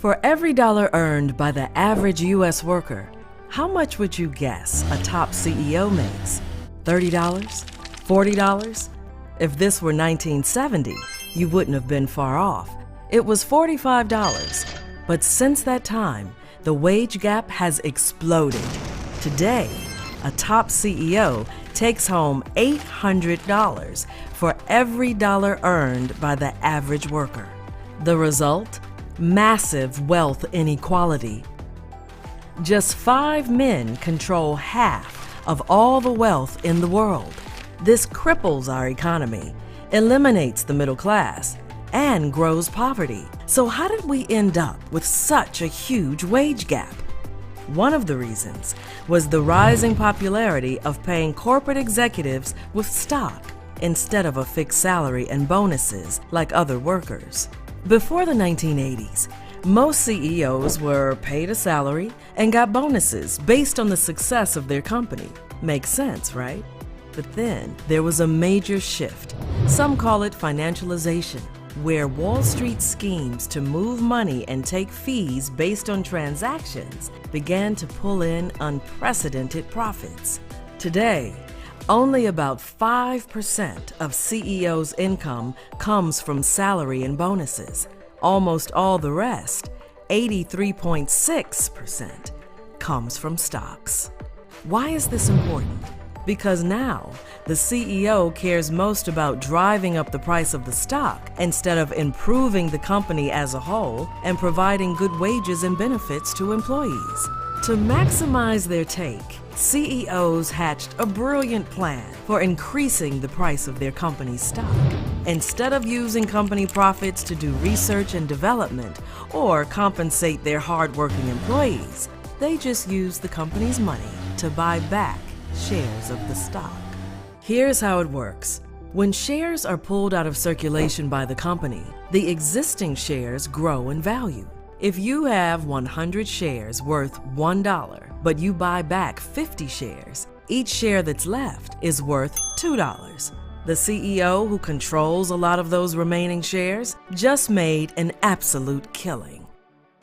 For every dollar earned by the average U.S. worker, how much would you guess a top CEO makes? $30? $40? If this were 1970, you wouldn't have been far off. It was $45. But since that time, the wage gap has exploded. Today, a top CEO takes home $800 for every dollar earned by the average worker. The result? Massive wealth inequality. Just 5 men control half of all the wealth in the world. This cripples our economy, eliminates the middle class, and grows poverty. So how did we end up with such a huge wage gap? One of the reasons was the rising popularity of paying corporate executives with stock instead of a fixed salary and bonuses like other workers. Before the 1980s, most CEOs were paid a salary and got bonuses based on the success of their company. Makes sense, right? But then there was a major shift. Some call it financialization, where Wall Street schemes to move money and take fees based on transactions began to pull in unprecedented profits. Today, only about 5% of CEOs' income comes from salary and bonuses. Almost all the rest, 83.6%, comes from stocks. Why is this important? Because now, the CEO cares most about driving up the price of the stock instead of improving the company as a whole and providing good wages and benefits to employees. To maximize their take, CEOs hatched a brilliant plan for increasing the price of their company's stock. Instead of using company profits to do research and development or compensate their hardworking employees, they just use the company's money to buy back shares of the stock. Here's how it works. When shares are pulled out of circulation by the company, the existing shares grow in value. If you have 100 shares worth $1, but you buy back 50 shares, each share that's left is worth $2. The CEO who controls a lot of those remaining shares just made an absolute killing.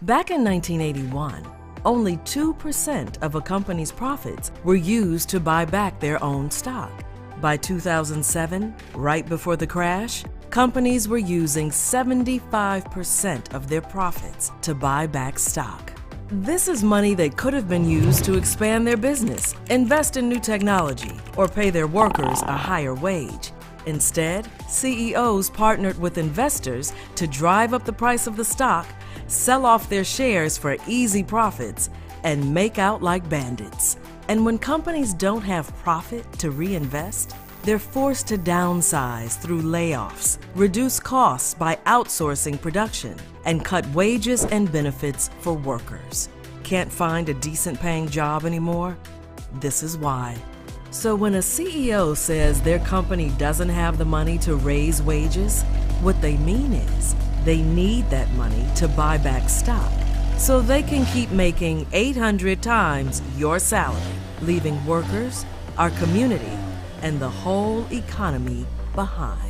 Back in 1981, only 2% of a company's profits were used to buy back their own stock. By 2007, right before the crash, companies were using 75% of their profits to buy back stock. This is money that could have been used to expand their business, invest in new technology, or pay their workers a higher wage. Instead, CEOs partnered with investors to drive up the price of the stock, sell off their shares for easy profits, and make out like bandits. And when companies don't have profit to reinvest, they're forced to downsize through layoffs, reduce costs by outsourcing production, and cut wages and benefits for workers. Can't find a decent paying job anymore? This is why. So when a CEO says their company doesn't have the money to raise wages, what they mean is they need that money to buy back stock so they can keep making 800 times your salary, leaving workers, our community, and the whole economy behind.